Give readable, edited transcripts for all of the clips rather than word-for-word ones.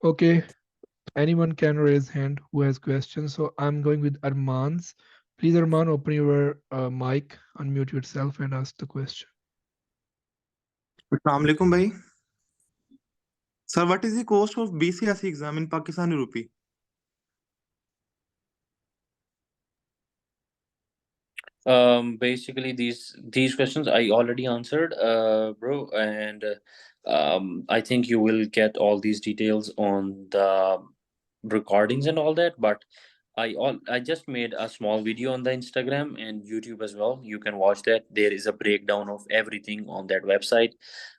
Okay, anyone can raise hand who has questions. So I'm going with Arman's. Please, Arman, open your mic, unmute yourself, and ask the question. Assalamu alaikum, bhai. Sir, what is the cost of BCSE exam in Pakistani rupee? Basically these questions I already answered, bro, and I think you will get all these details on the recordings and all that. But I just made a small video on the Instagram and YouTube as well. You can watch that. There is a breakdown of everything on that website,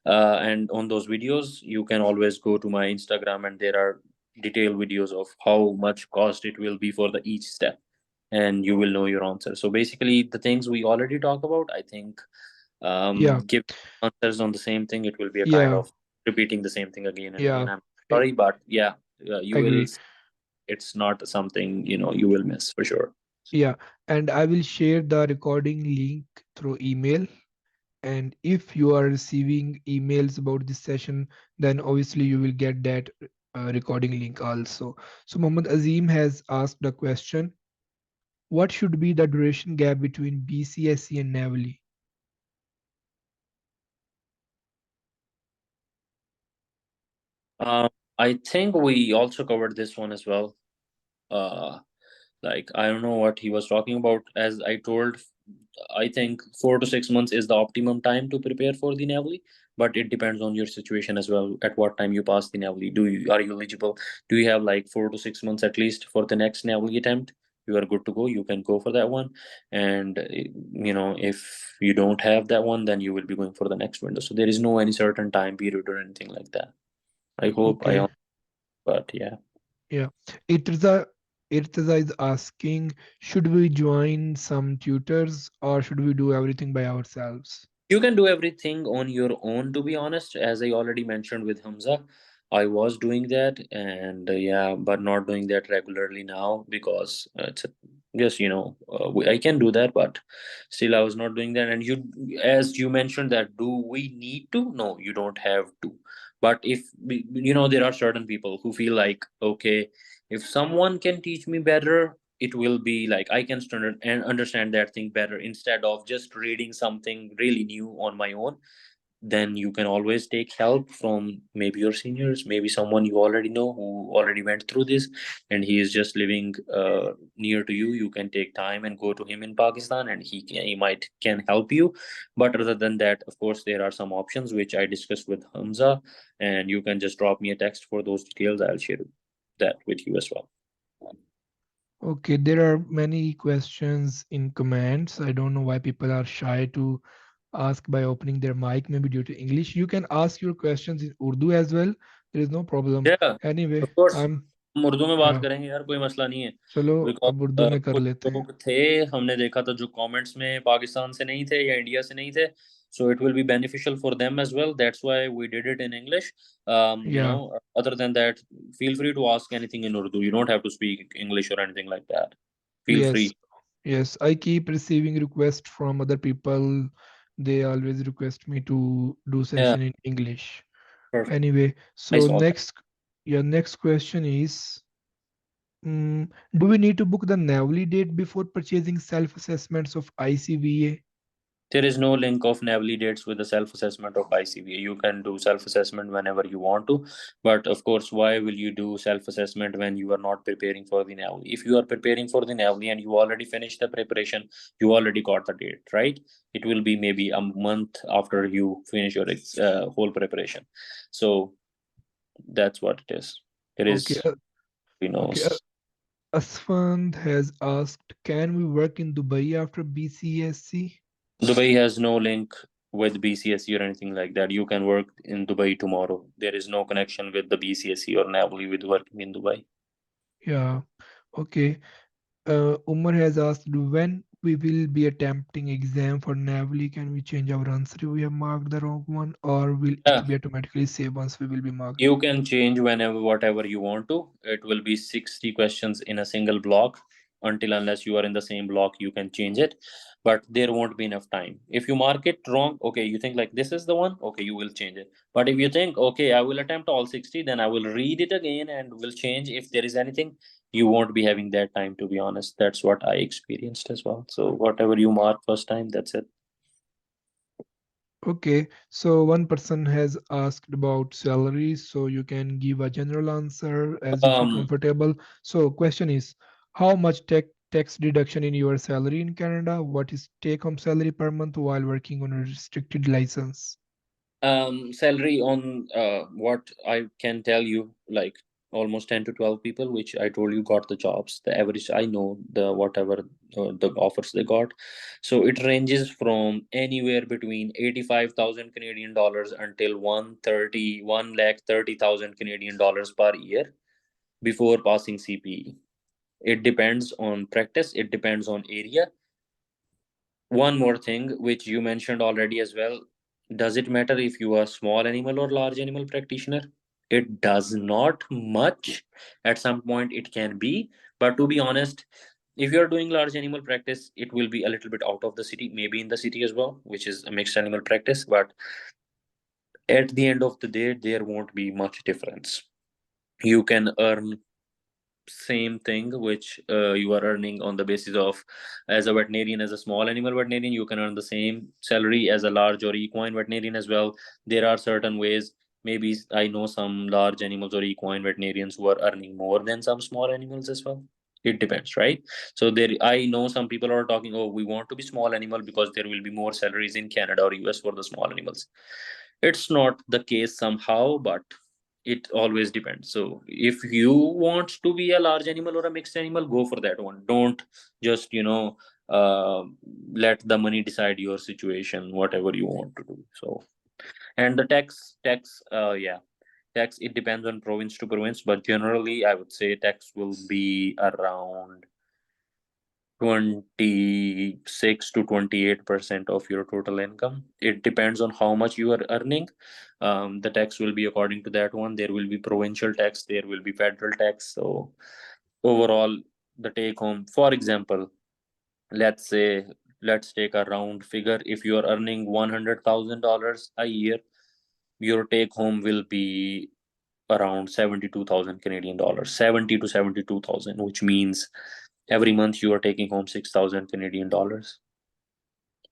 and on those videos you can always go to my Instagram, and there are detailed videos of how much cost it will be for the each step, and you will know your answer. So basically, the things we already talk about, I think, Yeah, give answers on the same thing. It will be a kind yeah, of repeating the same thing again and again. yeah. I'm I sorry, but yeah, you will. agree. It's not something you will miss for sure. Yeah, and I will share the recording link through email. And if you are receiving emails about this session, then obviously you will get that recording link also. So Muhammad Azim has asked a question. What should be the duration gap between BCSE and NAVLE? Um, I think we also covered this one as well. Uh, like I don't know what he was talking about. As I told, I think 4 to 6 months is the optimum time to prepare for the NAVLE, but it depends on your situation as well. At what time you pass the NAVLE? Are you eligible? Do you have like 4 to 6 months at least for the next NAVLE attempt? You are good to go. You can go for that one, and if you don't have that one, then you will be going for the next window. So there is no any certain time period or anything like that. I hope Okay, but yeah. yeah. Irtaza, Irtaza is asking, should we join some tutors or should we do everything by ourselves? You can do everything on your own, to be honest. As I already mentioned with Hamza, I was doing that, and yeah, but not doing that regularly now because yes, I can do that, but still, I was not doing that. And as you mentioned, that do we need to? No, you don't have to. But if there are certain people who feel like, okay, if someone can teach me better, it will be like I can stand and understand that thing better instead of just reading something really new on my own. Then you can always take help from maybe your seniors, maybe someone you already know who already went through this, and he is just living near to you. You can take time and go to him in Pakistan, and he might can help you. But other than that, of course, there are some options which I discussed with Hamza, and you can just drop me a text for those details. I'll share that with you as well. Okay, there are many questions in comments. I don't know why people are shy to ask by opening their mic, maybe due to English. You can ask your questions in Urdu as well. There is no problem. Yeah, Anyway, of course. I'm हम उर्दू में बात yeah. करेंगे यार, कोई मसला नहीं है। चलो बिकॉज अब उर्दू में कर कुछ लेते हैं. लोग थे, हमने देखा था जो कमेंट्स में पाकिस्तान से नहीं थे या इंडिया से नहीं थे, so it will be beneficial for them as well. That's why we did it in English. Yeah. Other than that, feel free to ask anything in Urdu. You don't have to speak English or anything like that. Feel free. Yes. Yes. I keep receiving requests from other people. They always request me to do Yeah, session in English. perfect. Anyway, I so saw that. next question is, do we need to book the NAVLE date before purchasing self-assessments of ICVA? There is no link of NAVLE dates with the self-assessment of ICVA. You can do self-assessment whenever you want to, but of course, why will you do self-assessment when you are not preparing for the NAVLE? If you are preparing for the NAVLE and you already finished the preparation, you already got the date, right? It will be maybe a month after you finish your whole preparation. So that's what it is. There Okay. is, you know, Okay. Asfand has asked, can we work in Dubai after BCSC? Dubai has no link with BCSE or anything like that. You can work in Dubai tomorrow. There is no connection with the BCSE or NAVLE with working in Dubai. Yeah. Okay. Umar has asked, when we will be attempting exam for NAVLE, can we change our answer if we have marked the wrong one, or will Yeah, it be automatically saved once we will be marked? you can change whenever, whatever you want to. It will be 60 questions in a single block. until unless you are in the same block you can change it, but there won't be enough time. If you mark it wrong, okay, you think like this is the one, okay, you will change it. But if you think, okay, I will attempt all 60, then I will read it again and will change if there is anything, you won't be having that time, to be honest. That's what I experienced as well. So whatever you mark first time, that's it. Okay, so one person has asked about salary, so you can give a general answer as you feel um comfortable. So question is, how much tax deduction in your salary in Canada? What is take home salary per month while working on a restricted license? Salary on what I can tell you, like almost 10 to 12 people which I told you got the jobs, the average I know, the whatever the offers they got. So it ranges from anywhere between 85,000 Canadian dollars until 1 lakh 30,000 Canadian dollars per year before passing CPE. It depends on practice, it depends on area. One more thing which you mentioned already as well. Does it matter if you are small animal or large animal practitioner? It does not much. At some point it can be, but to be honest, if you're doing large animal practice, it will be a little bit out of the city, maybe in the city as well, which is a mixed animal practice, but at the end of the day, there won't be much difference. You can earn same thing which you are earning on the basis of as a veterinarian. As a small animal veterinarian, you can earn the same salary as a large or equine veterinarian as well. There are certain ways. Maybe I know some large animals or equine veterinarians who are earning more than some small animals as well. It depends, right? So there, I know some people are talking, oh, we want to be small animal because there will be more salaries in Canada or US for the small animals. It's not the case somehow, but it always depends. So if you want to be a large animal or a mixed animal, go for that one. Don't just uh, let the money decide your situation, whatever you want to do. So, and the tax yeah, tax, it depends on province to province, but generally I would say tax will be around 26 to 28% of your total income. It depends on how much you are earning. The tax will be according to that one. There will be provincial tax, there will be federal tax. So overall, the take home, for example, let's say, let's take a round figure. If you are earning $100,000 a year, your take home will be around 72,000 Canadian dollars, 70 to 72,000, which means every month you are taking home 6,000 Canadian dollars.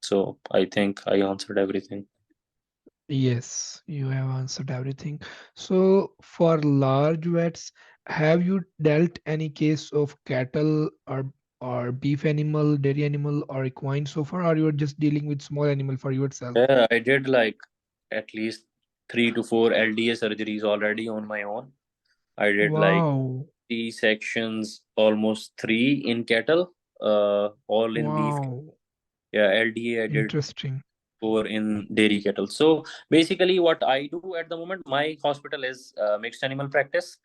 So I think I answered everything. Yes, you have answered everything. So for large vets, have you dealt any case of cattle or beef animal, dairy animal, or equine so far, or you're just dealing with small animal for yourself? Yeah, I did like at least 3 to 4 LDA surgeries already on my own. I did like Wow, C sections, almost three in cattle, all in beef. wow, Yeah, LDA I did interesting. 4 in dairy cattle. So basically, what I do at the moment, my hospital is mixed animal practice.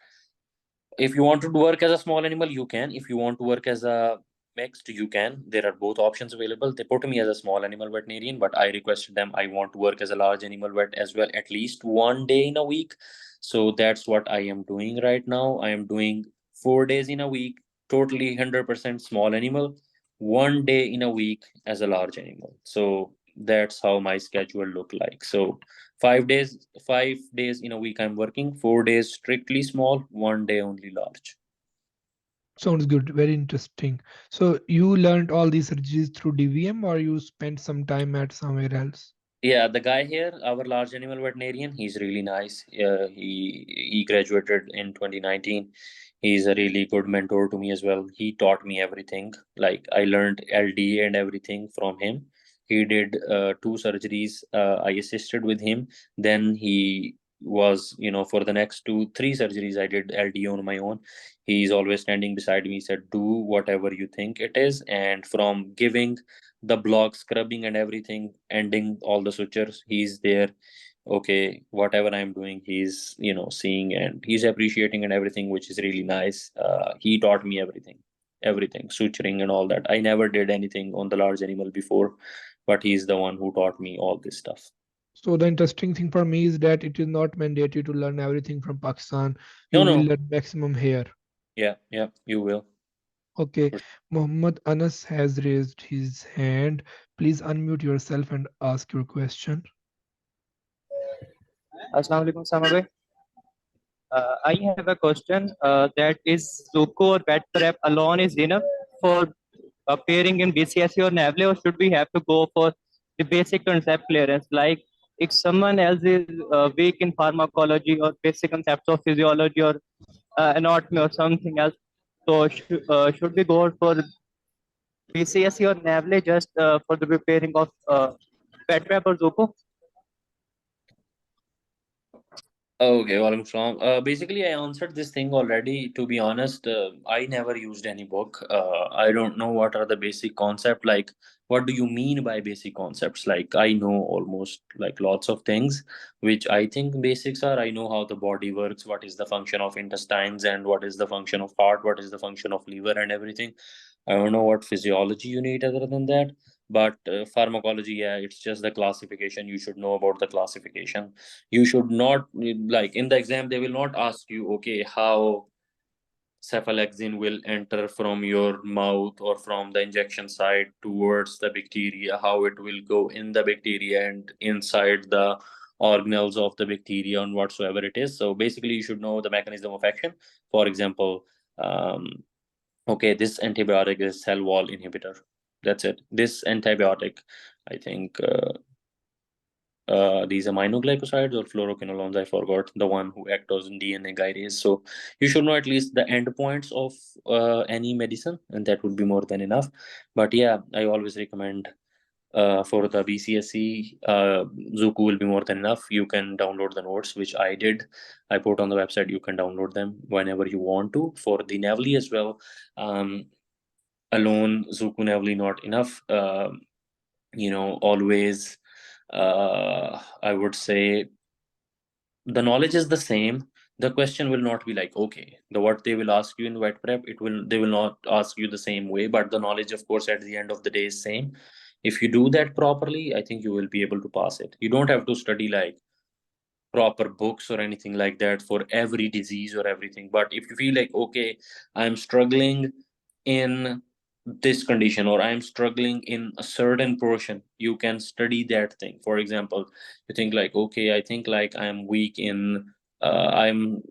If you want to work as a small animal, you can. If you want to work as a mixed, you can. There are both options available. They put me as a small animal veterinarian, but I requested them I want to work as a large animal vet as well, at least one day in a week. So that's what I am doing right now. I am doing 4 days in a week, totally 100% small animal, one day in a week as a large animal. So that's how my schedule look like. So 5 days in a week I'm working, 4 days strictly small, one day only large. Sounds good, very interesting. So you learned all these surgeries through DVM or you spent some time at somewhere else? Yeah, the guy here, our large animal veterinarian, he's really nice. He graduated in 2019. He's a really good mentor to me as well. He taught me everything. Like I learned LDA and everything from him. He did 2 surgeries. I assisted with him. Then he was, for the next 2 3 surgeries, I did LDA on my own. He's always standing beside me. He said, "Do whatever you think it is," and from giving the block, scrubbing and everything, ending all the sutures, he's there. Okay, whatever I'm doing, he's seeing and he's appreciating and everything, which is really nice. He taught me everything, suturing and all that. I never did anything on the large animal before, but he's the one who taught me all this stuff. So the interesting thing for me is that it is not mandatory to learn everything from Pakistan. No, You will no. learn maximum here. Yeah, yeah, you will. Okay, Muhammad Anas has raised his hand. Please unmute yourself and ask your question. Assalamu alaikum, Sama bhai. I have a question that is Zuku or Bat Prep alone is enough for appearing in BCSE or NAVLE, or should we have to go for the basic concept clearance? Like if someone else is weak in pharmacology or basic concepts of physiology or anatomy or something else, so should we go for BCSE or NAVLE just for the preparing of Bat Prep or Zuku? Okay, Walaikum Salam. Basically, I answered this thing already. To be honest, I never used any book. I don't know what are the basic concept. Like, what do you mean by basic concepts? Like, I know almost like lots of things, which I think basics are. I know how the body works, what is the function of intestines, and what is the function of heart, what is the function of liver, and everything. I don't know what physiology you need other than that. But pharmacology, yeah, it's just the classification. You should know about the classification. You should not, like in the exam they will not ask you, okay, how cephalexin will enter from your mouth or from the injection site towards the bacteria, how it will go in the bacteria and inside the organelles of the bacteria and whatsoever it is. So basically you should know the mechanism of action. For example, okay, this antibiotic is cell wall inhibitor. That's it. This antibiotic, I think these aminoglycosides or fluoroquinolones, I forgot the one who act as DNA guidase. So you should know at least the endpoints of any medicine, and that would be more than enough. But yeah, I always recommend for the BCSE, Zuku will be more than enough. You can download the notes, which I did. I put on the website. You can download them whenever you want to. For the NAVLE as well, alone Zuku NAVLE not enough. Always I would say the knowledge is the same. The question will not be like, okay, the what they will ask you in wet prep, they will not ask you the same way, but the knowledge, of course, at the end of the day is same. If you do that properly, I think you will be able to pass it. You don't have to study like proper books or anything like that for every disease or everything. But if you feel like, okay, I'm struggling in this condition or I'm struggling in a certain portion, you can study that thing. For example, you think like, okay, I think like I'm weak in I'm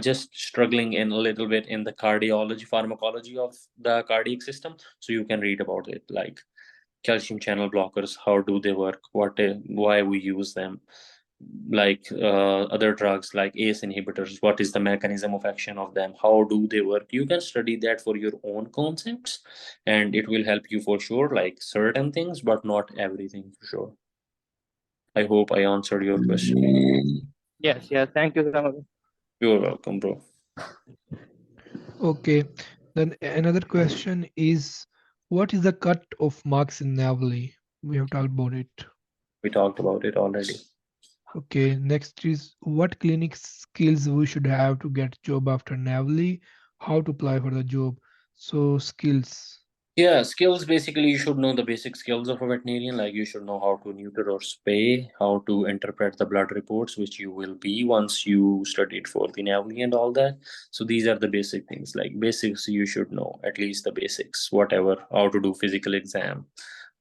just struggling in a little bit in the cardiology pharmacology of the cardiac system. So you can read about it, like calcium channel blockers, how do they work, why we use them, like other drugs like ACE inhibitors, what is the mechanism of action of them, how do they work. You can study that for your own concepts, and it will help you for sure, like certain things, but not everything for sure. I hope I answered your question. Yes, yes. Thank you, Sama bhai. You're welcome, bro. Okay, then another question is, what is the cut of marks in NAVLE? We have talked about it. We talked about it already. Okay, next is what clinic skills we should have to get job after NAVLE, how to apply for the job. So skills. Yeah, skills basically you should know the basic skills of a veterinarian, like you should know how to neuter or spay, how to interpret the blood reports, which you will be once you studied for the NAVLE and all that. So these are the basic things, like basics you should know, at least the basics, whatever, how to do physical exam,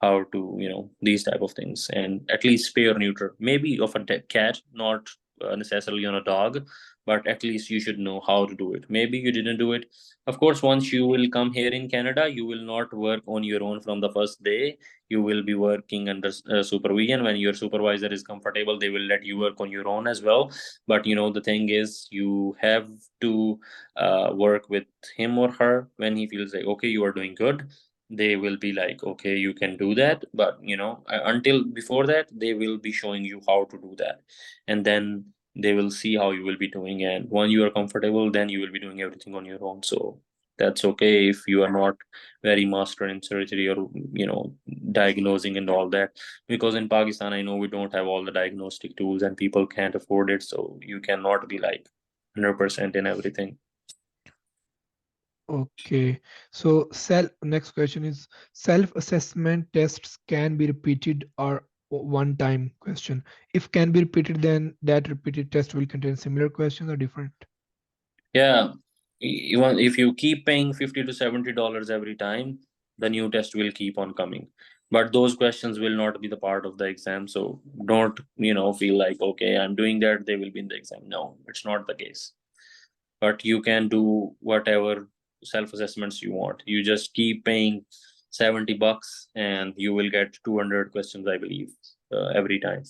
how to, these type of things, and at least spay or neuter, maybe of a cat, not necessarily on a dog, but at least you should know how to do it. Maybe you didn't do it. Of course, once you will come here in Canada, you will not work on your own from the first day. You will be working under supervision. When your supervisor is comfortable, they will let you work on your own as well. But the thing is, you have to work with him or her when he feels like, okay, you are doing good. They will be like, okay, you can do that. But until before that, they will be showing you how to do that, and then they will see how you will be doing, and when you are comfortable, then you will be doing everything on your own. So that's okay if you are not very master in surgery or diagnosing and all that, because in Pakistan I know we don't have all the diagnostic tools and people can't afford it, so you cannot be like 100% in everything. Okay, so next question is self-assessment tests can be repeated or one time question. If can be repeated, then that repeated test will contain similar questions or different. Yeah, Even if you keep paying $50 to $70 every time, the new test will keep on coming. But those questions will not be the part of the exam. So don't, feel like, okay, I'm doing that, they will be in the exam. No, it's not the case. But you can do whatever self-assessments you want. You just keep paying $70 and you will get 200 questions, I believe, every time.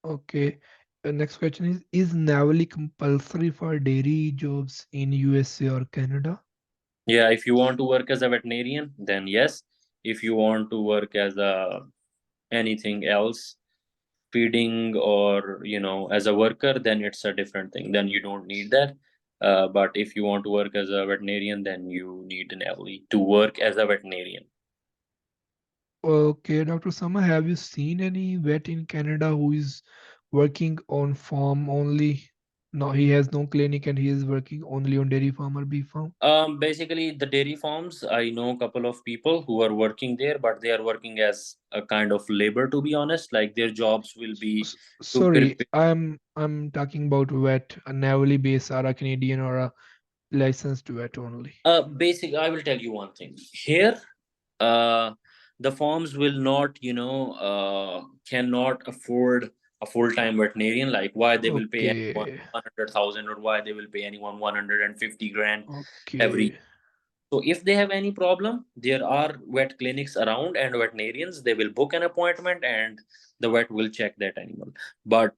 Okay. Next question is NAVLE compulsory for dairy jobs in USA or Canada? Yeah, if you want to work as a veterinarian, then yes. If you want to work as a anything else, feeding or as a worker, then it's a different thing. Then you don't need that. But if you want to work as a veterinarian, then you need an NAVLE to work as a veterinarian. Okay, Dr. Sama, have you seen any vet in Canada who is working on farm only? No, he has no clinic and he is working only on dairy farm or beef farm. Basically, the dairy farms, I know a couple of people who are working there, but they are working as a kind of labor, to be honest. Like their jobs will be to Sorry, prepare. I'm talking about vet, a NAVLE base or a Canadian or a licensed vet only. I will tell you one thing. Here, uh, the farms will not, cannot afford a full-time veterinarian. Like why they will pay anyone Okay, 100,000 or why they will pay anyone 150 grand every. okay, So if they have any problem, there are vet clinics around and veterinarians. They will book an appointment and the vet will check that animal. But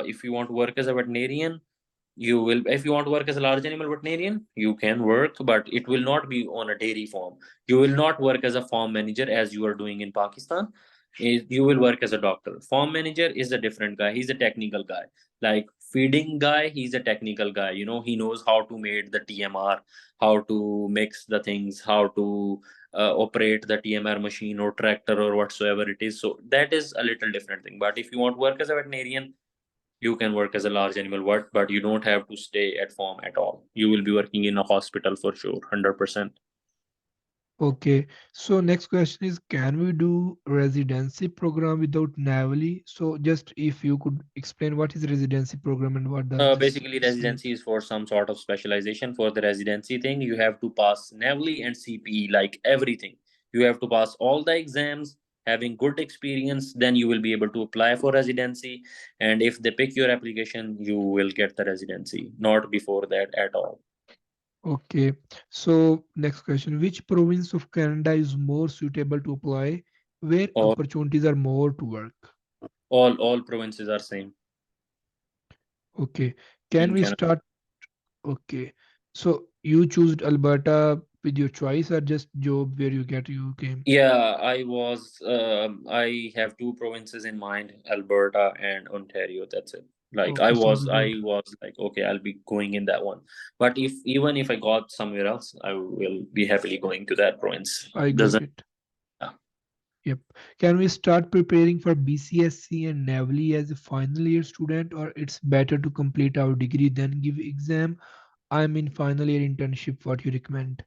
if you want to work as a veterinarian, you will. If you want to work as a large animal veterinarian, you can work, but it will not be on a dairy farm. You will not work as a farm manager as you are doing in Pakistan. You will work as a doctor. Farm manager is a different guy. He's a technical guy. Like feeding guy, he's a technical guy. He knows how to make the TMR, how to mix the things, how to operate the TMR machine or tractor or whatsoever it is. So that is a little different thing. But if you want to work as a veterinarian, you can work as a large animal vet, but you don't have to stay at farm at all. You will be working in a hospital for sure, 100%. okay. So next question is, can we do residency program without NAVLE? So just if you could explain what is residency program and what does Basically, this mean? residency is for some sort of specialization. For the residency thing, you have to pass NAVLE and CPE, like everything. You have to pass all the exams, having good experience, then you will be able to apply for residency. And if they pick your application, you will get the residency, not before that at all. Okay. So next question, which province of Canada is more suitable to apply, where All opportunities are more to work? all provinces are same Okay. Can in we Canada. start? Okay. So you choose Alberta with your choice or just job where you came? Yeah, I have two provinces in mind, Alberta and Ontario. That's it. Like Okay, sounds good. I was like, okay, I'll be going in that one. But even if I got somewhere else, I will be happily going to that province. I got Doesn't. it. Yeah. Yep. Can we start preparing for BCSC and NAVLE as a final year student, or it's better to complete our degree then give exam? I'm in final year internship. What you recommend?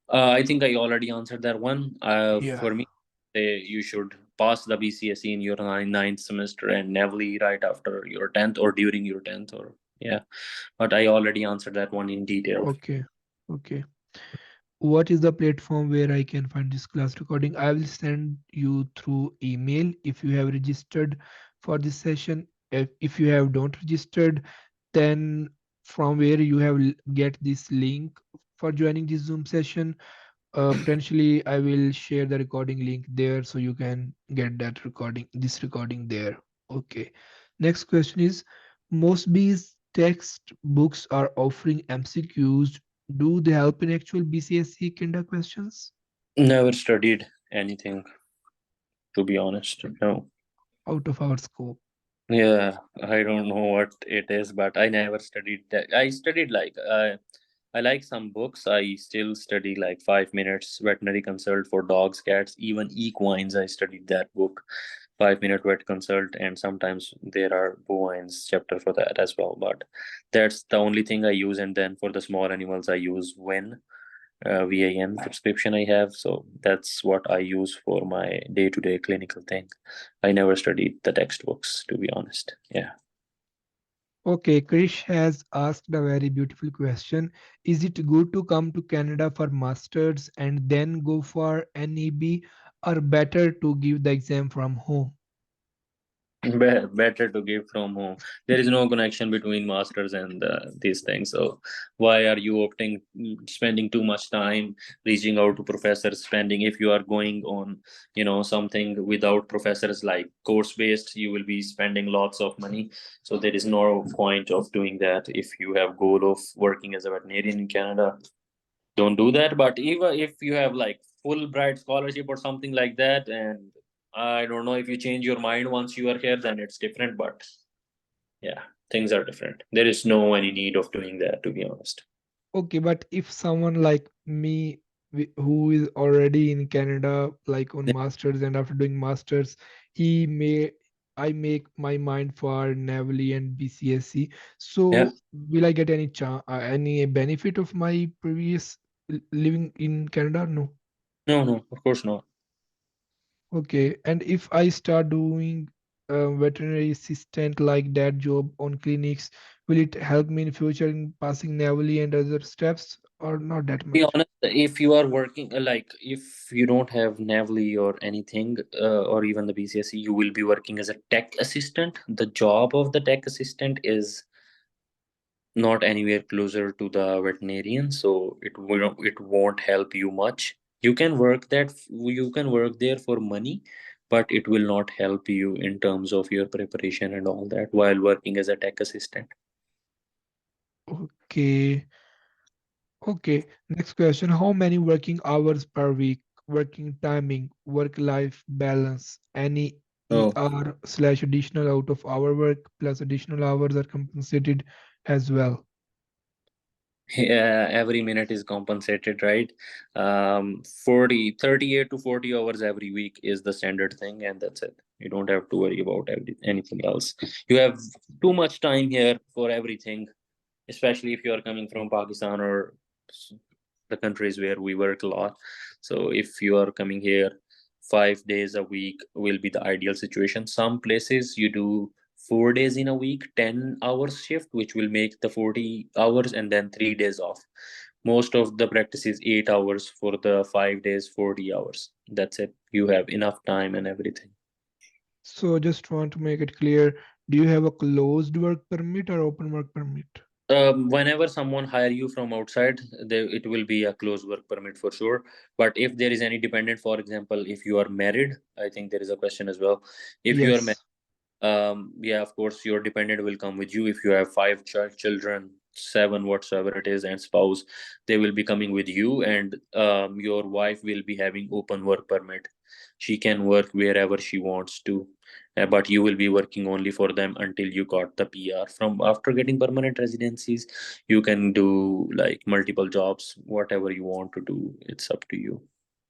I think I already answered that one. Yeah. For me, you should pass the BCSE in your ninth semester and NAVLE right after your 10th or during your 10th or yeah. But I already answered that one in detail. Okay. Okay. What is the platform where I can find this class recording? I will send you through email if you have registered for this session. If you have don't registered, then from where you have get this link for joining this Zoom session, potentially I will share the recording link there so you can get that recording, this recording there. Okay. Next question is, most B's textbooks are offering MCQs. Do they help in actual BCSC kinda questions? Never studied anything, to be honest. No. Out of our scope. Yeah, I don't know what it is, but I never studied that. I studied like I like some books. I still study like 5 minutes veterinary consult for dogs, cats, even equines. I studied that book, 5 minute vet consult, and sometimes there are bovines chapter for that as well. But that's the only thing I use. And then for the small animals, I use VAN subscription I have. So that's what I use for my day-to-day clinical thing. I never studied the textbooks, to be honest. Yeah. Okay, Krish has asked a very beautiful question. Is it good to come to Canada for masters and then go for NEB, or better to give the exam from home? Better to give from home. There is no connection between masters and these things. So why are you opting, spending too much time reaching out to professors? Spending, if you are going on, something without professors, like course based, you will be spending lots of money. So there is no point of doing that. If you have goal of working as a veterinarian in Canada, don't do that. But even if you have like Fulbright scholarship or something like that, and I don't know, if you change your mind once you are here, then it's different. But yeah, things are different. There is no any need of doing that, to be honest. Okay, but if someone like me who is already in Canada, like on Yeah, masters, and after doing masters, he may I make my mind for NAVLE and BCSC. yeah. So will I get any benefit of my previous living in Canada? No. No, no, of course not. Okay, and if I start doing veterinary assistant like that job on clinics, will it help me in future in passing NAVLE and other steps, or not that Be much? honest, if you are working, like if you don't have NAVLE or anything, or even the BCSE, you will be working as a tech assistant. The job of the tech assistant is not anywhere closer to the veterinarian, so it won't help you much. You can work there for money, but it will not help you in terms of your preparation and all that while working as a tech assistant. Okay. Okay. Next question. How many working hours per week? Working timing, work-life balance, any Oh, ER slash additional out of hour work plus additional hours are compensated as well. yeah, every minute is compensated, right? 38 to 40 hours every week is the standard thing, and that's it. You don't have to worry about anything else. You have too much time here for everything, especially if you are coming from Pakistan or the countries where we work a lot. So if you are coming here 5 days a week, will be the ideal situation. Some places you do 4 days in a week, 10 hours shift, which will make the 40 hours and then 3 days off. Most of the practice is 8 hours for the 5 days, 40 hours. That's it. You have enough time and everything. So just want to make it clear, do you have a closed work permit or open work permit? Whenever someone hire you from outside, it will be a close work permit for sure. But if there is any dependent, for example, if you are married, I think there is a question as well. If you are Yes. yeah, of course, your dependent will come with you. If you have five children, seven, whatsoever it is, and spouse, they will be coming with you, and your wife will be having open work permit. She can work wherever she wants to, but you will be working only for them until you got the PR. From after getting permanent residencies, you can do like multiple jobs, whatever you want to do. It's up to you.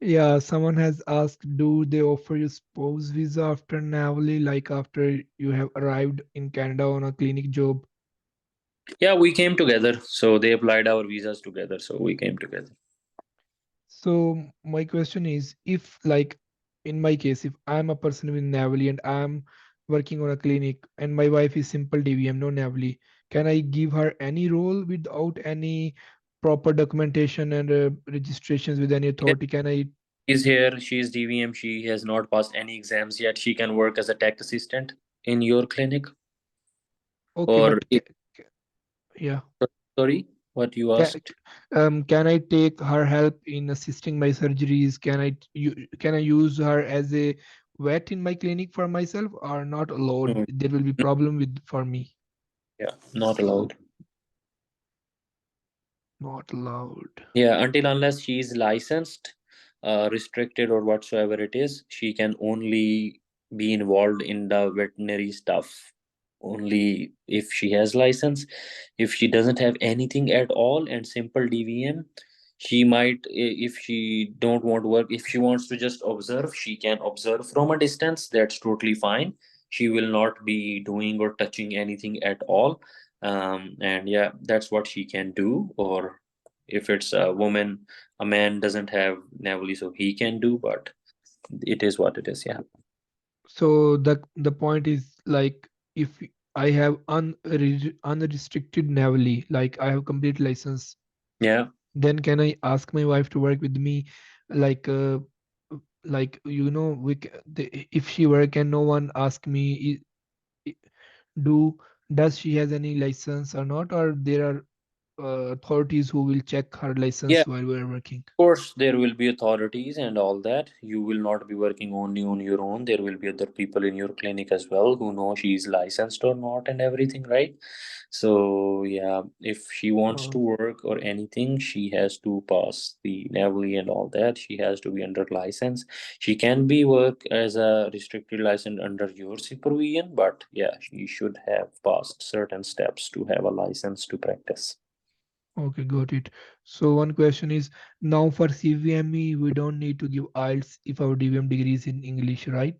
Yeah, someone has asked, do they offer you spouse visa after NAVLE, like after you have arrived in Canada on a clinic job? Yeah, we came together, so they applied our visas together, so we came together. So my question is, if like in my case, if I'm a person with NAVLE and I'm working on a clinic and my wife is simple DVM, no NAVLE, can I give her any role without any proper documentation and registrations with any authority? Can I? She's here, she's DVM, she has not passed any exams yet. She can work as a tech assistant in your clinic. Okay, Or but yeah. sorry, what you Can, asked? can I take her help in assisting my surgeries? Can I use her as a vet in my clinic for myself, or not allowed? No, There will be no, problem with for me. yeah, not allowed. Not allowed. Yeah, until unless she is licensed, restricted or whatsoever it is, she can only be involved in the veterinary stuff only if she has license. If she doesn't have anything at all and simple DVM, she might, if she don't want to work, if she wants to just observe, she can observe from a distance. That's totally fine. She will not be doing or touching anything at all. And yeah, that's what she can do. Or if it's a woman, a man doesn't have NAVLE, so he can do, but it is what it is. Yeah. So the point is like, if I have unrestricted NAVLE, like I have complete license. Yeah. Then can I ask my wife to work with me, like if she work and no one ask me, i- do does she has any license or not, or there are authorities who will check her Yeah. license while we're working? Course, there will be authorities and all that. You will not be working only on your own. There will be other people in your clinic as well who know she is licensed or not and everything, right? So yeah, if she wants to Oh, work or anything, she has to pass the NAVLE and all that. She has to be under license. She can be work as a restricted license under your supervision, but yeah, she should have passed certain steps to have a license to practice. okay, got it. So one question is, now for CVME, we don't need to give IELTS if our DVM degree is in English, right?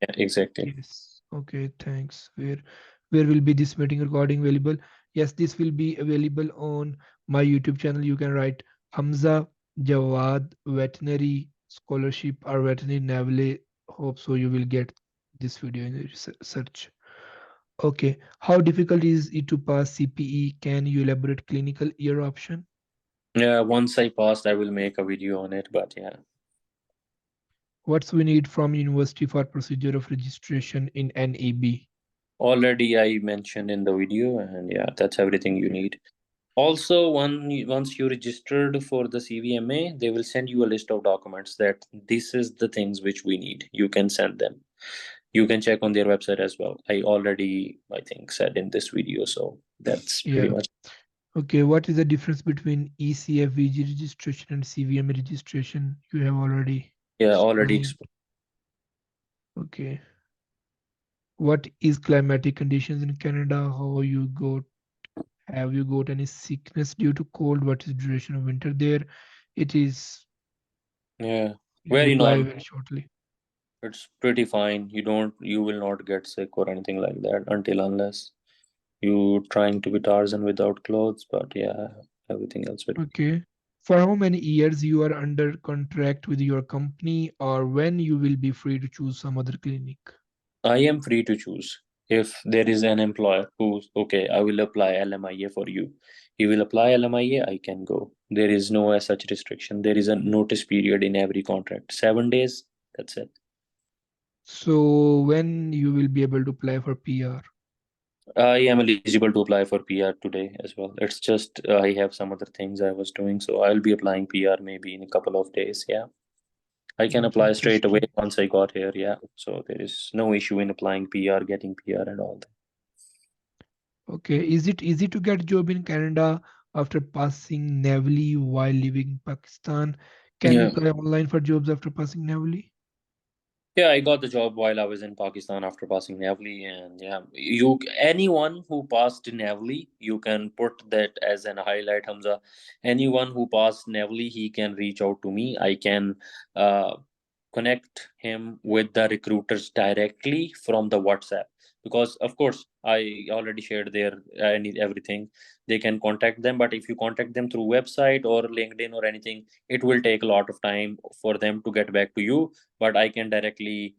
Yeah, exactly. Yes. Okay, thanks. Where will be this meeting recording available? Yes, this will be available on my YouTube channel. You can write Hamza Jawad Veterinary Scholarship or Veterinary NAVLE. Hope so you will get this video in the search. Okay. How difficult is it to pass CPE? Can you elaborate clinical year option? Yeah, once I passed, I will make a video on it, but yeah. What's we need from university for procedure of registration in NAB? Already I mentioned in the video, and yeah, that's everything you need. Also, once you registered for the CVMA, they will send you a list of documents that this is the things which we need. You can send them. You can check on their website as well. I already, I think, said in this video, so that's pretty Yeah. much. Okay, what is the difference between ECFVG registration and CVM registration? You have already Yeah, already explained. Okay. What is climatic conditions in Canada? How you got have you got any sickness due to cold? What is duration of winter there? It is yeah, very goodbye normal. very shortly. It's pretty fine. You will not get sick or anything like that until unless you trying to be Tarzan without clothes. But yeah, everything else will. Okay. For how many years you are under contract with your company, or when you will be free to choose some other clinic? I am free to choose. If there is an employer who's okay, I will apply LMIA for you. He will apply LMIA, I can go. There is no as such restriction. There is a notice period in every contract. 7 days, that's it. So when you will be able to apply for PR? I am eligible to apply for PR today as well. It's just I have some other things I was doing, so I'll be applying PR maybe in a couple of days. Yeah, I can That's apply straight away interesting. once I got here. Yeah, so there is no issue in applying PR, getting PR, and all that. Okay, is it easy to get job in Canada after passing NAVLE while living in Pakistan? Can we Yeah. apply online for jobs after passing NAVLE? Yeah, I got the job while I was in Pakistan after passing NAVLE, and yeah, you anyone who passed NAVLE, you can put that as an highlight, Hamza. Anyone who passed NAVLE, he can reach out to me. I can uh, connect him with the recruiters directly from the WhatsApp because, of course, I already shared their everything. They can contact them, but if you contact them through website or LinkedIn or anything, it will take a lot of time for them to get back to you, but I can directly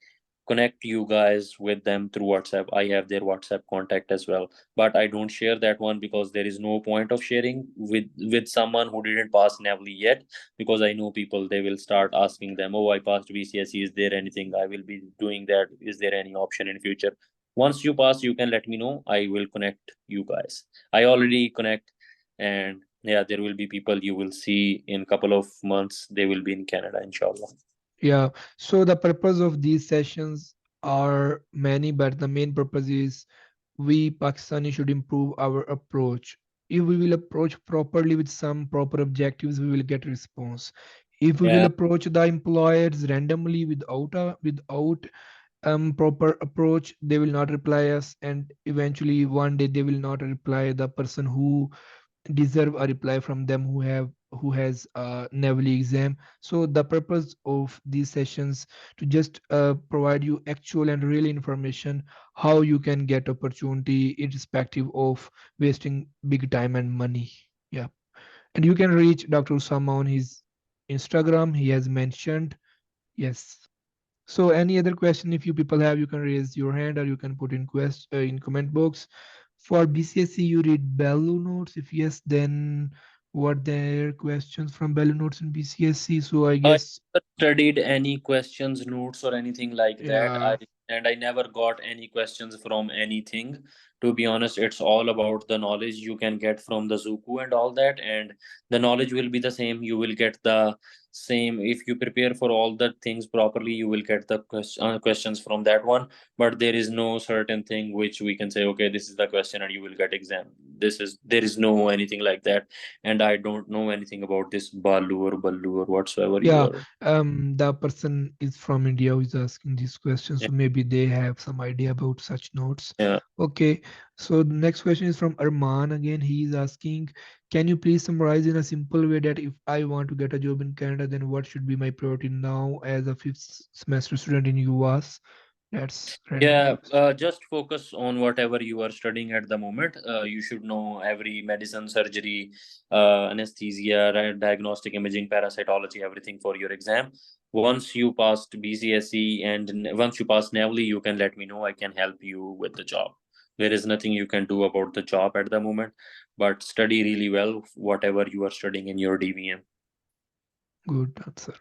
connect you guys with them through WhatsApp. I have their WhatsApp contact as well, but I don't share that one because there is no point of sharing with someone who didn't pass NAVLE yet, because I know people, they will start asking them, oh, I passed BCSE, is there anything I will be doing that? Is there any option in future? Once you pass, you can let me know. I will connect you guys. I already connect, and yeah, there will be people you will see in couple of months. They will be in Canada, inshallah. Yeah, so the purpose of these sessions are many, but the main purpose is we Pakistani should improve our approach. If we will approach properly with some proper objectives, we will get response. If we will Yeah. approach the employers randomly without proper approach, they will not reply us, and eventually one day they will not reply the person who deserve a reply from them, who has a NAVLE exam. So the purpose of these sessions to just provide you actual and real information how you can get opportunity irrespective of wasting big time and money. Yeah, and you can reach Dr. Osama on his Instagram. He has mentioned. Yes. So any other question, if you people have, you can raise your hand or you can put in comment box. For BCSE, you read Bellu notes. If yes, then what their questions from Bellu notes in BCSE? So I I guess, never studied any questions, notes, or anything like that. yeah, I never got any questions from anything. To be honest, it's all about the knowledge you can get from the Zuku and all that, and the knowledge will be the same. You will get the same if you prepare for all the things properly. You will get the questions from that one. But there is no certain thing which we can say, okay, this is the question, and you will get exam. There is no anything like that, and I don't know anything about this Balu or whatsoever you yeah, are. the person is from India who is asking these questions, Yeah, so maybe they have some idea about such notes. yeah. Okay, so the next question is from Arman again. He is asking, can you please summarize in a simple way that if I want to get a job in Canada, then what should be my priority now as a fifth semester student in US? That's random Yeah, question. just focus on whatever you are studying at the moment. You should know every medicine, surgery, anesthesia, right, diagnostic imaging, parasitology, everything for your exam. Once you passed BCSE and once you pass NAVLE, you can let me know. I can help you with the job. There is nothing you can do about the job at the moment, but study really well, whatever you are studying in your DVM. Good answer.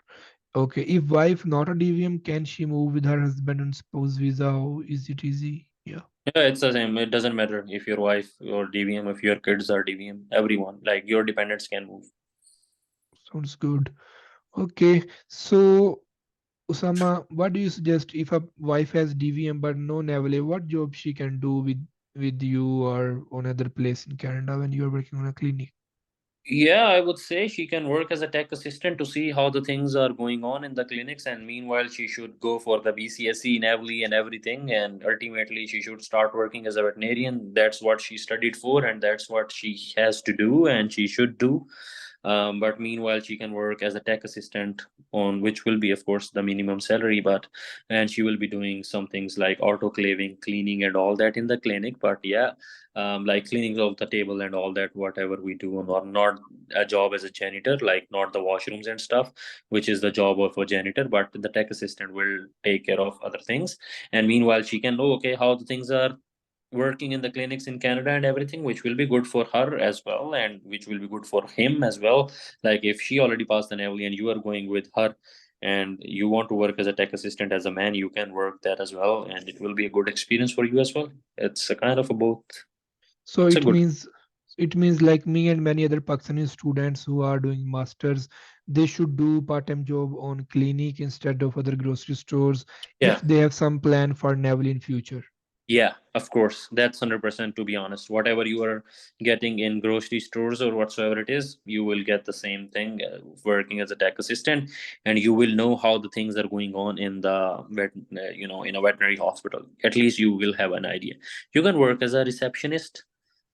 Okay, if wife not a DVM, can she move with her husband on spouse visa? How is it easy? Yeah, Yeah, it's the same. It doesn't matter if your wife or DVM, if your kids are DVM, everyone, like your dependents can move. sounds good. Okay, so Osama, what do you suggest if a wife has DVM but no NAVLE? What job she can do with you or on other place in Canada when you are working on a clinic? Yeah, I would say she can work as a tech assistant to see how the things are going on in the clinics, and meanwhile, she should go for the BCSE, NAVLE, and everything. And ultimately, she should start working as a veterinarian. That's what she studied for, and that's what she has to do, and she should do. But meanwhile, she can work as a tech assistant on which will be, of course, the minimum salary. But and she will be doing some things like autoclaving, cleaning, and all that in the clinic. But yeah, like cleaning of the table and all that, whatever we do, or not a job as a janitor, like not the washrooms and stuff, which is the job of a janitor, but the tech assistant will take care of other things. And meanwhile, she can know, okay, how the things are working in the clinics in Canada and everything, which will be good for her as well, and which will be good for him as well. Like if she already passed the NAVLE and you are going with her, and you want to work as a tech assistant as a man, you can work that as well, and it will be a good experience for you as well. It's a kind of a both. So It's a it good. means like me and many other Pakistani students who are doing masters, they should do part-time job on clinic instead of other grocery stores if Yeah. they have some plan for NAVLE in future. Yeah, of course. That's 100%, to be honest. Whatever you are getting in grocery stores or whatsoever it is, you will get the same thing working as a tech assistant, and you will know how the things are going on in the in a veterinary hospital. At least you will have an idea. You can work as a receptionist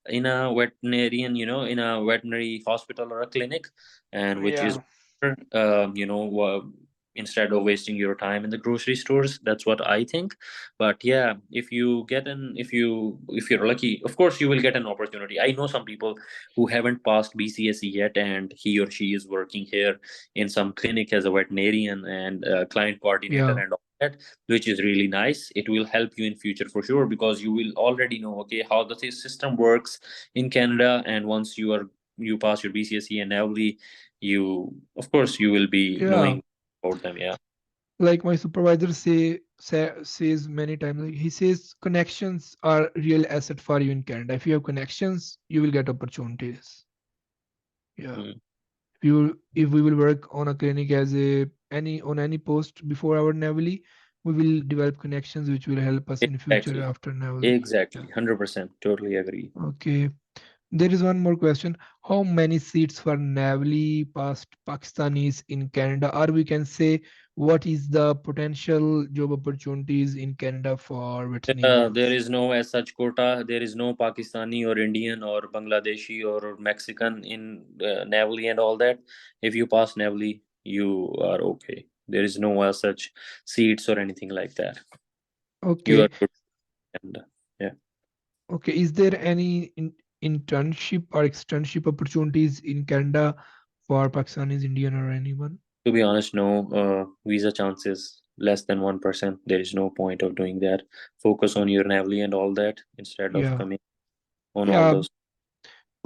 in a veterinarian, in a veterinary hospital or a clinic, and which is, Yeah. uh, you know, uh, instead of wasting your time in the grocery stores. That's what I think. But yeah, if you're lucky, of course you will get an opportunity. I know some people who haven't passed BCSE yet, and he or she is working here in some clinic as a veterinarian and client coordinator Yeah. and all that, which is really nice. It will help you in future for sure, because you will already know, okay, how the system works in Canada. And once you pass your BCSE and NAVLE, you of course you will be Yeah. knowing about them. Yeah. Like my supervisor says many times, like he says connections are real asset for you in Canada. If you have connections, you will get opportunities. Yeah. Mm. If we will work on a clinic as a any post before our NAVLE, we will develop connections which will help us in future Exactly. after NAVLE. Exactly. Yeah. 100%. Totally agree. Okay. There is one more question. How many seats for NAVLE past Pakistanis in Canada? Or we can say, what is the potential job opportunities in Canada for There veterinarians? is no as such quota. There is no Pakistani or Indian or Bangladeshi or Mexican in NAVLE and all that. If you pass NAVLE, you are okay. There is no as such seats or anything like that. You are Okay. good. And yeah, Okay. Is there any internship or externship opportunities in Canada for Pakistanis, Indian, or anyone? to be honest, no visa chances. less than 1%. There is no point of doing that. Focus on your NAVLE and all that instead of Yeah. coming on all Yeah. those.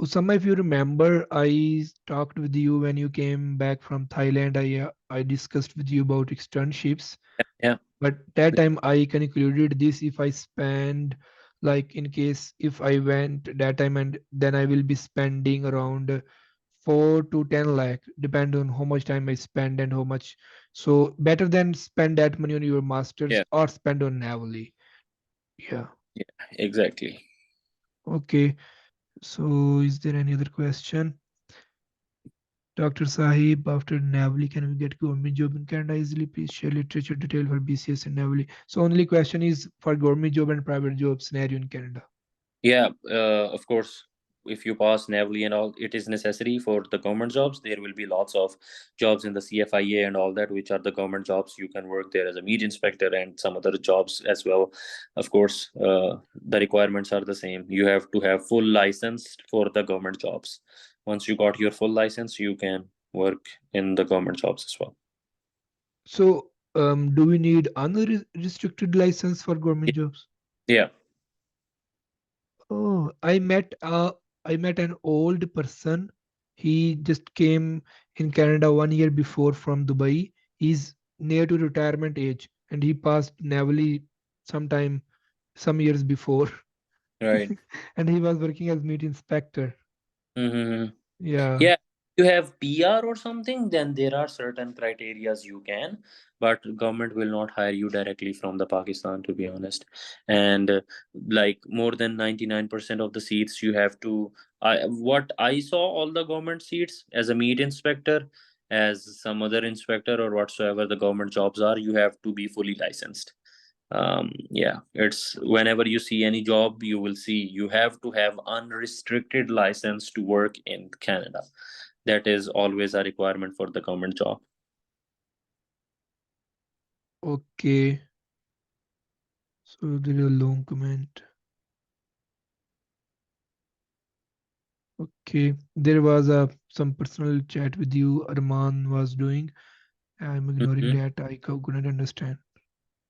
Usama, if you remember, I talked with you when you came back from Thailand. I discussed with you about externships. Yeah. But that time I concluded this: if I spend, like in case if I went that time, and then I will be spending around 4 to 10 lakh, depend on how much time I spend and how much. So better than spend that money on your masters Yeah. or spend on NAVLE. Yeah. Yeah. Exactly. Okay. So is there any other question? Dr. Sahib, after NAVLE, can we get government job in Canada easily? Please share literature detail for BCS and NAVLE. So only question is for government job and private job scenario in Canada. Yeah, of course, if you pass NAVLE and all, it is necessary for the government jobs. There will be lots of jobs in the CFIA and all that, which are the government jobs. You can work there as a meat inspector and some other jobs as well. Of course, the requirements are the same. You have to have full license for the government jobs. Once you got your full license, you can work in the government jobs as well. So do we need unrestricted license for government jobs? Yeah. Oh, I met an old person. He just came in Canada 1 year before from Dubai. He's near to retirement age and he passed NAVLE sometime some years before. Right. And he was working as meat inspector. Mm-hmm. Yeah. Yeah, you have PR or something, then there are certain criterias you can, but government will not hire you directly from the Pakistan, to be honest. And like more than 99% of the seats you have to, what I saw, all the government seats as a meat inspector, as some other inspector or whatsoever the government jobs are, you have to be fully licensed. Yeah, it's whenever you see any job, you will see you have to have unrestricted license to work in Canada. That is always a requirement for the government job. Okay. So there is a long comment. Okay. There was a some personal chat with you Arman was doing. I'm ignoring Mhm. that. I couldn't understand.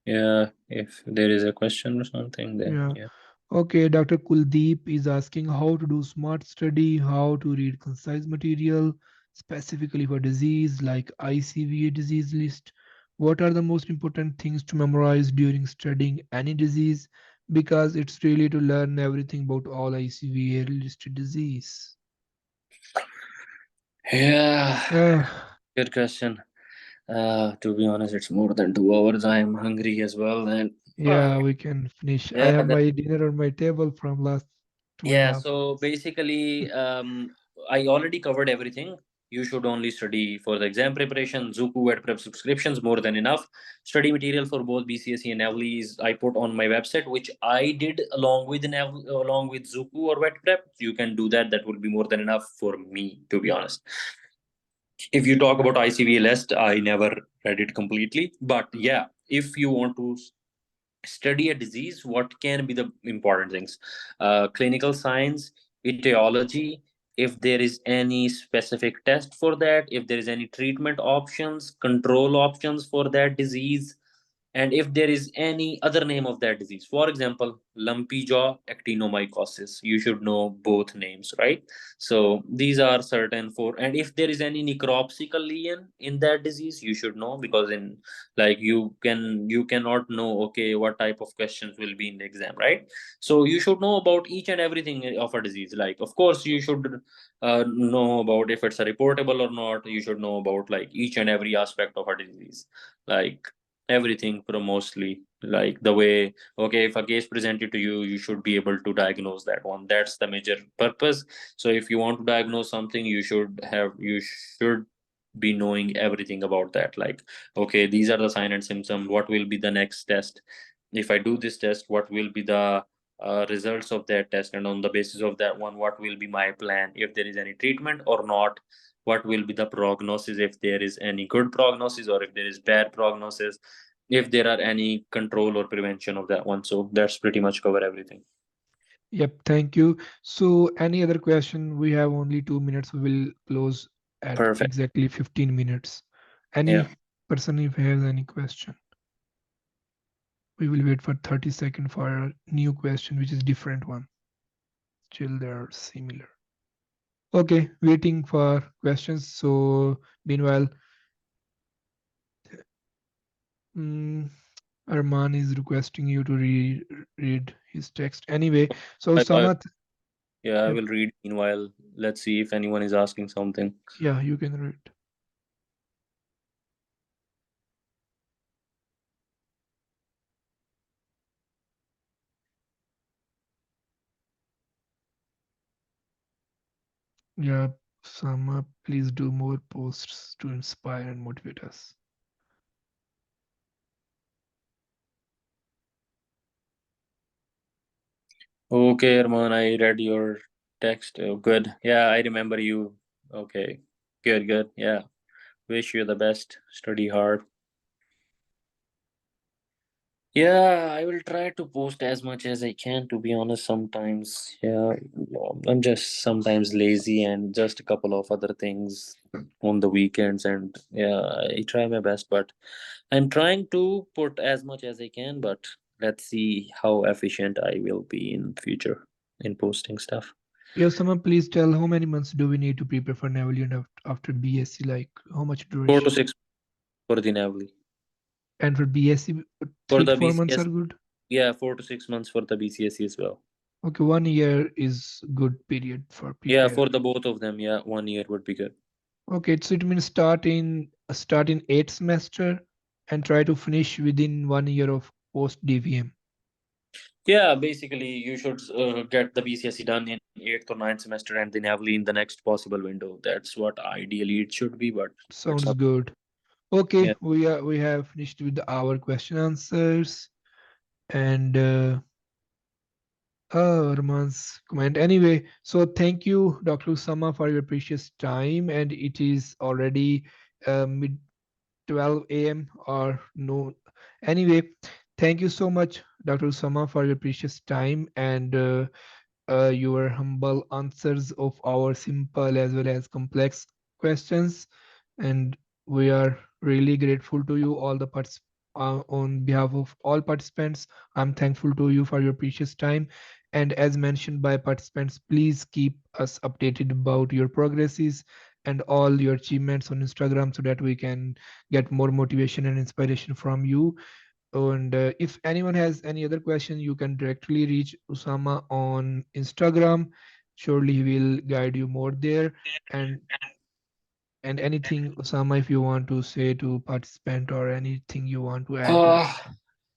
Yeah, if there is a question or something, then Yeah. yeah. Okay, Dr. Kuldeep is asking how to do smart study, how to read concise material, specifically for disease like ICVA disease list. What are the most important things to memorize during studying any disease? Because it's really to learn everything about all ICVA listed disease. Yeah, Uh, good question. To be honest, it's more than 2 hours. I am hungry as well, and yeah, we can finish. I yeah, have my dinner on my table from last two and a yeah, half so hours. basically, I already covered everything. You should only study for the exam preparation. Zuku at Prep subscriptions more than enough. Study material for both BCSE and NAVLE is I put on my website, which I did along with along with Zuku or Wet Prep. You can do that. That will be more than enough for me, to be honest. If you talk about ICV list, I never read it completely, but yeah, if you want to study a disease, what can be the important things? Clinical science, etiology, if there is any specific test for that, if there is any treatment options, control options for that disease, and if there is any other name of that disease. For example, lumpy jaw actinomycosis, you should know both names, right? So these are certain for, and if there is any necropsical lesion in that disease, you should know, because in, like, you cannot know, okay, what type of questions will be in the exam, right? So you should know about each and everything of a disease. Like, of course, you should know about if it's a reportable or not. You should know about like each and every aspect of a disease, like everything from mostly, like the way, okay, if a case presented to you, you should be able to diagnose that one. That's the major purpose. So if you want to diagnose something, you should be knowing everything about that. Like, okay, these are the sign and symptom, what will be the next test? If I do this test, what will be the results of that test, and on the basis of that one, what will be my plan, if there is any treatment or not, what will be the prognosis, if there is any good prognosis or if there is bad prognosis, if there are any control or prevention of that one. So that's pretty much cover everything. Yep, thank you. So, any other question? We have only 2 minutes. We will close at Perfect. exactly 15 minutes. Yeah. Any person if has any question? We will wait for 30 seconds for a new question, which is different one. Still, they are similar. Okay, waiting for questions. So meanwhile, mm, Arman is requesting you to read his text. Anyway, so I Samat, yeah, I yep, will read meanwhile. Let's see if anyone is asking something. yeah, you can read. Yeah, Sama, please do more posts to inspire and motivate us. Okay, Arman, I read your text. Oh, good. Yeah, I remember you. Okay. Good, good. Yeah. Wish you the best. Study hard. Yeah, I will try to post as much as I can, to be honest. Sometimes, yeah, I'm just sometimes lazy and just a couple of other things on the weekends. And yeah, I try my best, but I'm trying to put as much as I can, but let's see how efficient I will be in future in posting stuff. Yeah, Sama, please tell how many months do we need to prepare for NAVLE and after BSc, like how much 4 to duration? 6 for the NAVLE. And for BSc, For 3 to the 4 months BCS, are good. yeah, 4 to 6 months for the BCSE as well. Okay, 1 year is good period for Yeah, prepare. for the both of them, yeah, 1 year would be good. Okay, so it means start in 8th semester and try to finish within 1 year of post DVM. Yeah, basically, you should get the BCSE done in 8th or 9th semester and then NAVLE in the next possible window. That's what ideally it should be, but it's Sounds up. good. Okay, Yeah. we have finished with our question answers and Raman's comment. Anyway, so thank you, Dr. Usama, for your precious time. And it is already mid 12 a.m. or noon. Anyway, thank you so much, Dr. Usama, for your precious time and your humble answers of our simple as well as complex questions. And we are really grateful to you, all the on behalf of all participants. I'm thankful to you for your precious time. And as mentioned by participants, please keep us updated about your progresses and all your achievements on Instagram so that we can get more motivation and inspiration from you. And if anyone has any other question, you can directly reach Usama on Instagram. Surely he will guide you more there. And anything, Usama, if you want to say to participant or anything you want to add to it. Uh,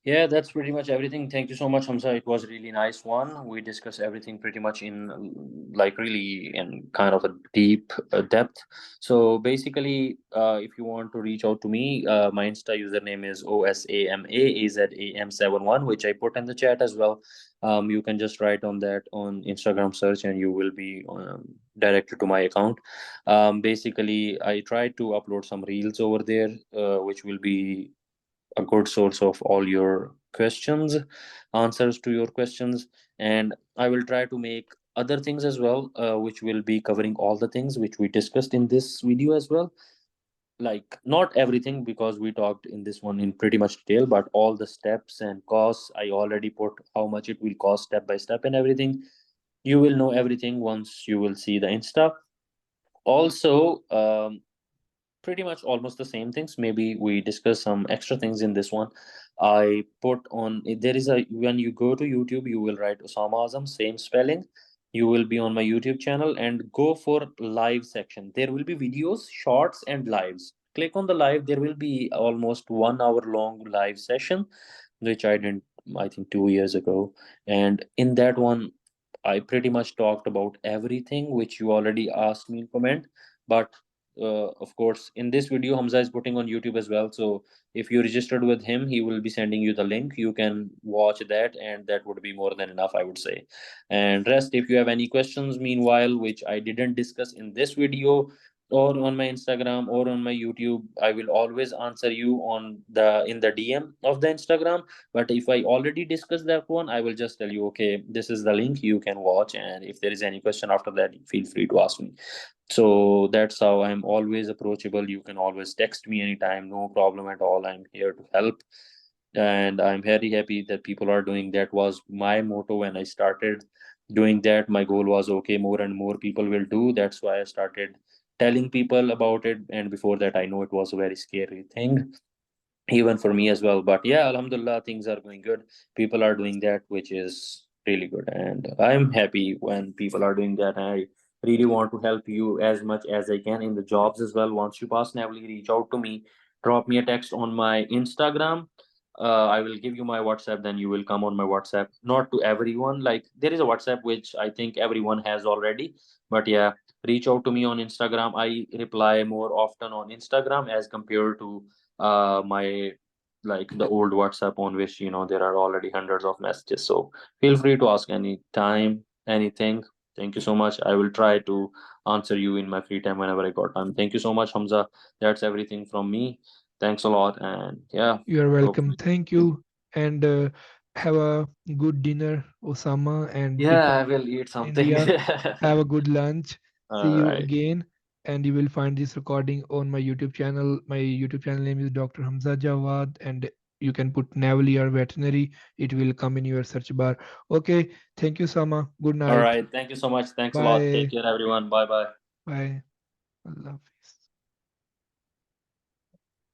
yeah, that's pretty much everything. Thank you so much, Hamza. It was a really nice one. We discussed everything pretty much in like really in kind of a deep depth. So basically, if you want to reach out to me, my Insta username is OSAMAAZAM71, which I put in the chat as well. You can just write on that on Instagram search, and you will be directed to my account. Basically, I try to upload some reels over there, which will be a good source of all your questions, answers to your questions. And I will try to make other things as well, which will be covering all the things which we discussed in this video as well. Like, not everything, because we talked in this one in pretty much detail, but all the steps and costs, I already put how much it will cost step by step and everything. You will know everything once you will see the Insta. Also, pretty much almost the same things. Maybe we discuss some extra things in this one. I put on, there is a, when you go to YouTube, you will write Osama Azam, same spelling. You will be on my YouTube channel and go for live section. There will be videos, shorts, and lives. Click on the live. There will be almost 1 hour long live session, which I did, I think, 2 years ago. And in that one, I pretty much talked about everything which you already asked me in comment. But of course, in this video, Hamza is putting on YouTube as well. So if you registered with him, he will be sending you the link. You can watch that, and that would be more than enough, I would say. And rest, if you have any questions meanwhile, which I didn't discuss in this video, or on my Instagram or on my YouTube, I will always answer you on the in the DM of the Instagram. But if I already discussed that one, I will just tell you, okay, this is the link, you can watch, and if there is any question after that, feel free to ask me. So that's how I'm always approachable. You can always text me anytime, no problem at all. I'm here to help. and I'm very happy that people are doing that. Was my motto when I started doing that. My goal was, okay, more and more people will do. That's why I started telling people about it. And before that, I know it was a very scary thing, even for me as well. But yeah, alhamdulillah, things are going good. People are doing that, which is really good, and I'm happy when people are doing that. I really want to help you as much as I can in the jobs as well. Once you pass NAVLE, reach out to me, drop me a text on my Instagram. I will give you my WhatsApp, then you will come on my WhatsApp. Not to everyone, like there is a WhatsApp which I think everyone has already, but yeah, reach out to me on Instagram. I reply more often on Instagram as compared to my, like the old WhatsApp on which there are already hundreds of messages. So feel free to ask any time, anything. Thank you so much. I will try to answer you in my free time whenever I got time. Thank you so much, Hamza. That's everything from me. Thanks a lot, and yeah, You are welcome. hopefully. Thank you. And have a good dinner, Osama, and Yeah, people I will eat in something. India. Have a good lunch. See All you right. again. And you will find this recording on my YouTube channel. My YouTube channel name is Dr. Hamza Jawad. And you can put Navali or veterinary. It will come in your search bar. Okay. Thank you, Sama. Good All night. right. Thank you so much. Thanks a lot. Take Bye. care, everyone. Bye bye. Bye. Allah Hafiz.